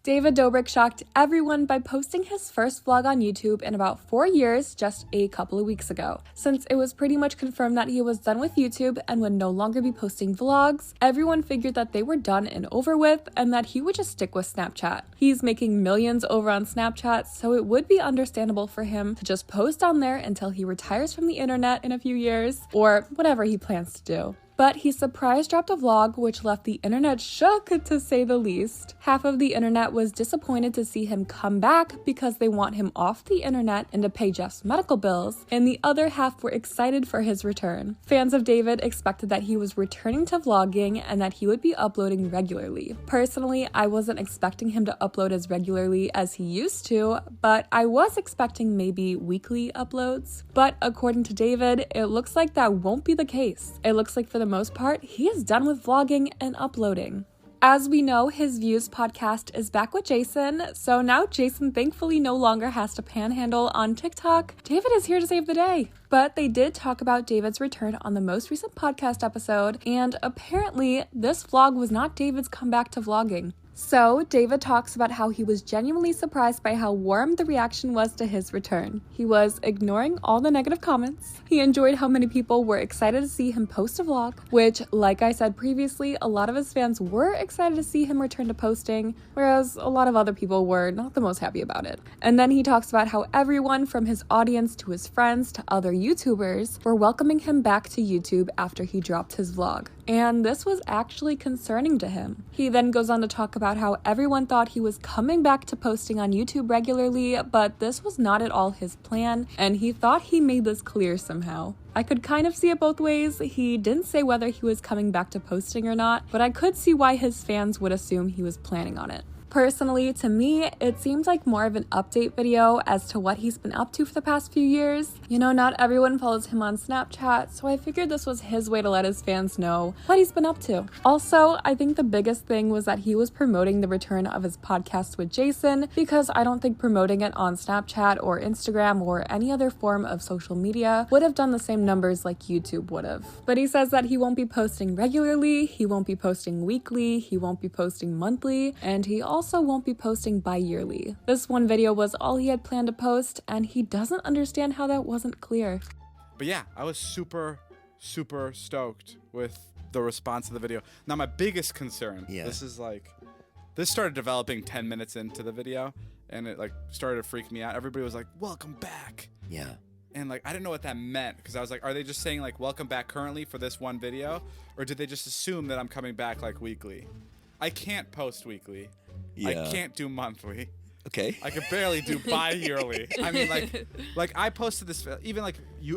David Dobrik shocked everyone by posting his first vlog on YouTube in about 4 years just a couple of weeks ago. Since it was pretty much confirmed that he was done with YouTube and would no longer be posting vlogs, everyone figured that they were done and over with and that he would just stick with Snapchat. He's making millions over on Snapchat, so it would be understandable for him to just post on there until he retires from the internet in a few years, or whatever he plans to do. But he surprise dropped a vlog which left the internet shook, to say the least. Half of the internet was disappointed to see him come back because they want him off the internet and to pay Jeff's medical bills, and the other half were excited for his return. Fans of David expected that he was returning to vlogging and that he would be uploading regularly. Personally, I wasn't expecting him to upload as regularly as he used to, but I was expecting maybe weekly uploads. But according to David, it looks like that won't be the case. It looks like for the most part, he is done with vlogging and uploading. As we know, his Views podcast is back with Jason, so now Jason thankfully no longer has to panhandle on TikTok. David is here to save the day. But they did talk about David's return on the most recent podcast episode, and apparently this vlog was not David's comeback to vlogging. So, David talks about how he was genuinely surprised by how warm the reaction was to his return. He was ignoring all the negative comments. He enjoyed how many people were excited to see him post a vlog, which, like I said previously, a lot of his fans were excited to see him return to posting, whereas a lot of other people were not the most happy about it. And then he talks about how everyone from his audience to his friends to other YouTubers were welcoming him back to YouTube after he dropped his vlog. And this was actually concerning to him. He then goes on to talk about how everyone thought he was coming back to posting on YouTube regularly, but this was not at all his plan, and he thought he made this clear somehow. I could kind of see it both ways. He didn't say whether he was coming back to posting or not, but I could see why his fans would assume he was planning on it. Personally, to me, it seems like more of an update video as to what he's been up to for the past few years. You know, not everyone follows him on Snapchat, so I figured this was his way to let his fans know what he's been up to. Also, I think the biggest thing was that he was promoting the return of his podcast with Jason, because I don't think promoting it on Snapchat or Instagram or any other form of social media would have done the same numbers like YouTube would have. But he says that he won't be posting regularly, he won't be posting weekly, he won't be posting monthly, and he also won't be posting bi-yearly. This one video was all he had planned to post, and he doesn't understand how that wasn't clear. But yeah, I was super stoked with the response to the video. Now my biggest concern, this started developing 10 minutes into the video, and it started to freak me out. Everybody was like, welcome back. Yeah. And I didn't know what that meant, because I was like, are they just saying welcome back currently for this one video, or did they just assume that I'm coming back weekly? I can't post weekly. Yeah. I can't do monthly. Okay. I could barely do bi-yearly. I mean, I posted this, even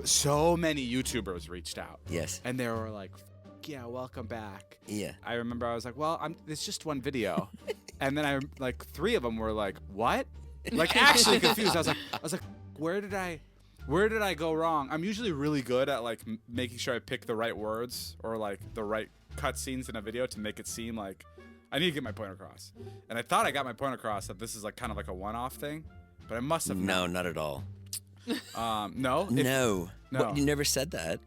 so many YouTubers reached out. Yes. And they were like, yeah, welcome back. Yeah. I remember I was like, well, it's just one video. And then 3 of them were like, what? Actually confused. I was like, where did I go wrong? I'm usually really good at making sure I pick the right words or the right cutscenes in a video to make it seem like I need to get my point across. And I thought I got my point across that this is kind of a one-off thing, but I must have No, not at all. No? No. What, you never said that.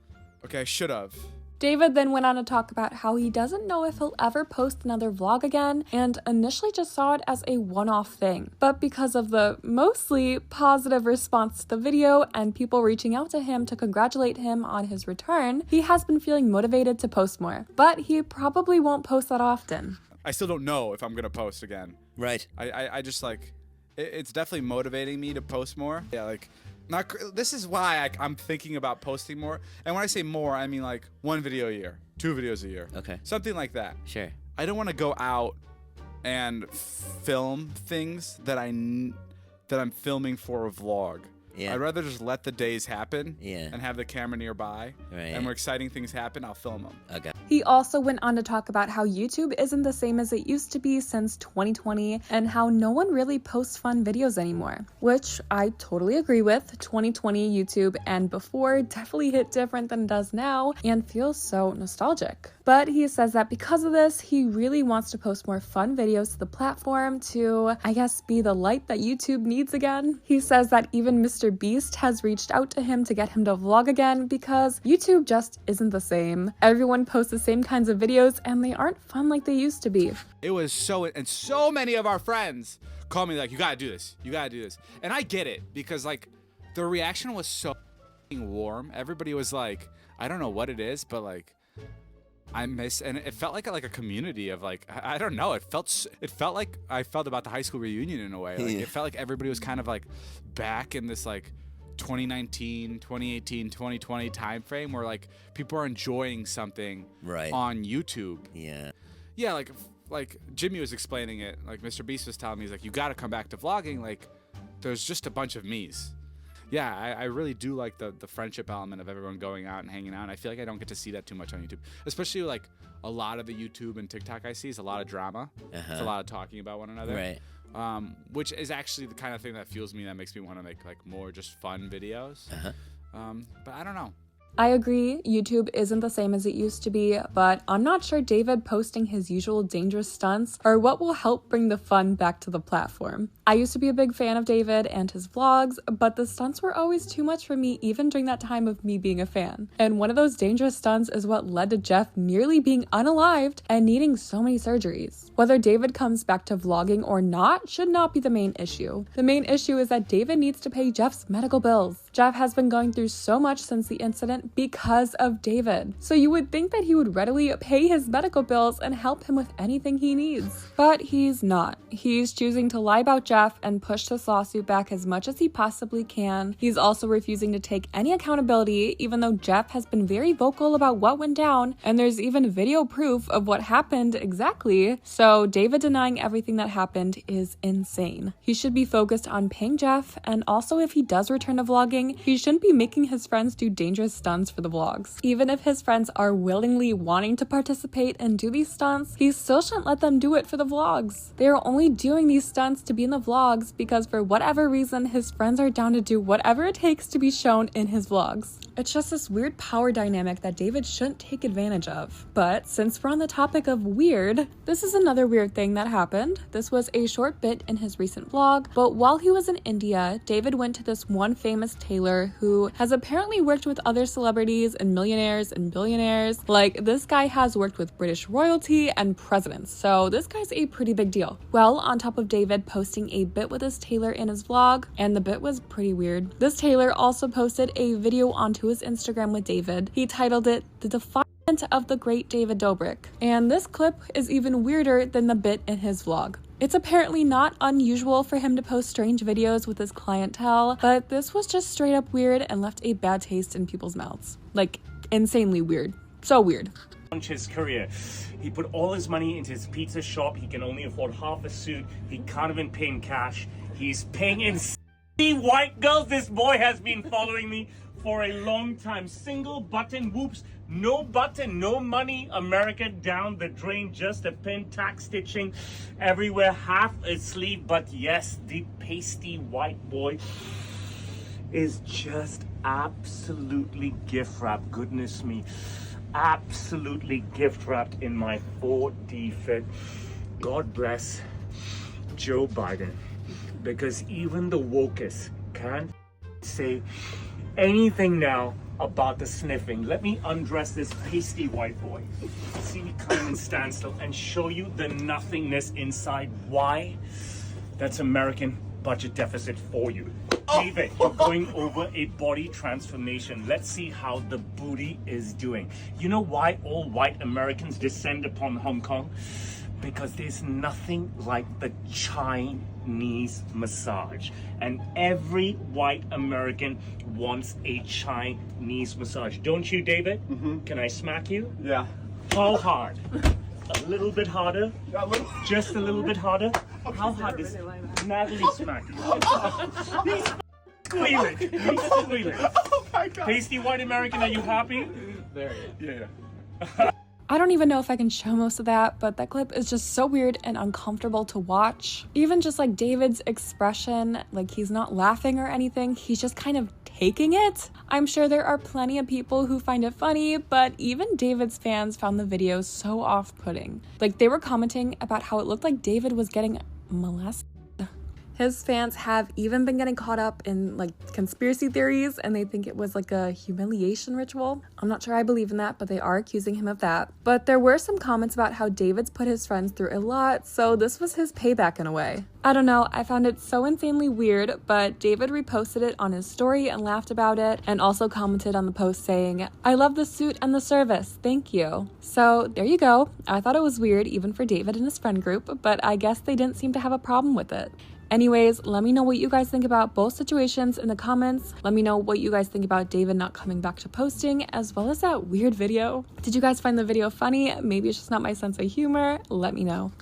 Okay, I should have. David then went on to talk about how he doesn't know if he'll ever post another vlog again, and initially just saw it as a one-off thing. But because of the mostly positive response to the video and people reaching out to him to congratulate him on his return, he has been feeling motivated to post more. But he probably won't post that often. I still don't know if I'm going to post again. Right. I just it's definitely motivating me to post more. Yeah, this is why I'm thinking about posting more. And when I say more, I mean 1 video a year, 2 videos a year. Okay. Something like that. Sure. I don't want to go out and film things that I'm filming for a vlog. Yeah. I'd rather just let the days happen and have the camera nearby. Right. And when exciting things happen, I'll film them. Okay. He also went on to talk about how YouTube isn't the same as it used to be since 2020 and how no one really posts fun videos anymore, which I totally agree with. 2020 YouTube and before definitely hit different than it does now and feels so nostalgic. But he says that because of this, he really wants to post more fun videos to the platform to, I guess, be the light that YouTube needs again. He says that even Mr. Beast has reached out to him to get him to vlog again because YouTube just isn't the same. Everyone posts the same kinds of videos and they aren't fun like they used to be. It was so many of our friends called me like, you gotta do this, you gotta do this. And I get it because like the reaction was so warm. Everybody was like, I don't know what it is, but like and it felt like a community of like, I don't know, it felt like I felt about the high school reunion in a way. Like it felt like everybody was kind of like back in this like 2019, 2018, 2020 time frame where like people are enjoying something on YouTube. Yeah, like Jimmy was explaining it, like Mr. Beast was telling me, he's like, you got to come back to vlogging, like there's just a bunch of me's. Yeah, I really do like the friendship element of everyone going out and hanging out. And I feel like I don't get to see that too much on YouTube, especially like a lot of the YouTube and TikTok I see is a lot of drama. It's a lot of talking about one another. Which is actually the kind of thing that fuels me, that makes me want to make like more just fun videos. But I don't know. I agree, YouTube isn't the same as it used to be, but I'm not sure David posting his usual dangerous stunts are what will help bring the fun back to the platform. I used to be a big fan of David and his vlogs, but the stunts were always too much for me even during that time of me being a fan. And one of those dangerous stunts is what led to Jeff nearly being unalived and needing so many surgeries. Whether David comes back to vlogging or not should not be the main issue. The main issue is that David needs to pay Jeff's medical bills. Jeff has been going through so much since the incident because of David. So you would think that he would readily pay his medical bills and help him with anything he needs. But he's not. He's choosing to lie about Jeff and push this lawsuit back as much as he possibly can. He's also refusing to take any accountability, even though Jeff has been very vocal about what went down, and there's even video proof of what happened exactly. So David denying everything that happened is insane. He should be focused on paying Jeff, and also if he does return to vlogging, he shouldn't be making his friends do dangerous stunts for the vlogs. Even if his friends are willingly wanting to participate and do these stunts, he still shouldn't let them do it for the vlogs. They are only doing these stunts to be in the vlogs because for whatever reason his friends are down to do whatever it takes to be shown in his vlogs. It's just this weird power dynamic that David shouldn't take advantage of. But since we're on the topic of weird, this is another weird thing that happened. This was a short bit in his recent vlog, but while he was in India, David went to this one famous tailor who has apparently worked with other celebrities and millionaires and billionaires. Like, this guy has worked with British royalty and presidents, so this guy's a pretty big deal. Well, on top of David posting a bit with this tailor in his vlog, and the bit was pretty weird, this tailor also posted a video onto his Instagram with David. He titled it "The Defilement of the Great David Dobrik," and this clip is even weirder than the bit in his vlog. It's apparently not unusual for him to post strange videos with his clientele, but this was just straight up weird and left a bad taste in people's mouths. Like, insanely weird. So weird. His career. He put all his money into his pizza shop. He can only afford half a suit. He can't even pay in cash. He's paying in white girls. This boy has been following me for a long time. Single button whoops, no button, no money. America down the drain, just a pin, tack stitching everywhere, half a sleeve. But yes, the pasty white boy is just absolutely gift wrapped. Goodness me, absolutely gift wrapped in my 4D fit. God bless Joe Biden, because even the wokest can't say anything now about the sniffing. Let me undress this pasty white boy. See me come in standstill and show you the nothingness inside. Why? That's American budget deficit for you. David, you're going over a body transformation. Let's see how the booty is doing. You know why all white Americans descend upon Hong Kong? Because there's nothing like the Chinese massage. And every white American wants a Chinese massage. Don't you, David? Mm-hmm. Can I smack you? Yeah. How hard? A little bit harder? Just a little bit harder? How hard is Natalie smack you? He's squealing. He's squealing. Oh my God. Pasty white American, are you happy? There. Yeah. I don't even know if I can show most of that, but that clip is just so weird and uncomfortable to watch. Even just like David's expression, like he's not laughing or anything, he's just kind of taking it. I'm sure there are plenty of people who find it funny, but even David's fans found the video so off-putting. Like, they were commenting about how it looked like David was getting molested. His fans have even been getting caught up in like conspiracy theories, and they think it was like a humiliation ritual. I'm not sure I believe in that, but they are accusing him of that. But there were some comments about how David's put his friends through a lot, so this was his payback in a way. I don't know, I found it so insanely weird, but David reposted it on his story and laughed about it, and also commented on the post saying, "I love the suit and the service, thank you." So there you go. I thought it was weird even for David and his friend group, but I guess they didn't seem to have a problem with it. Anyways, let me know what you guys think about both situations in the comments. Let me know what you guys think about David not coming back to posting, as well as that weird video. Did you guys find the video funny? Maybe it's just not my sense of humor. Let me know.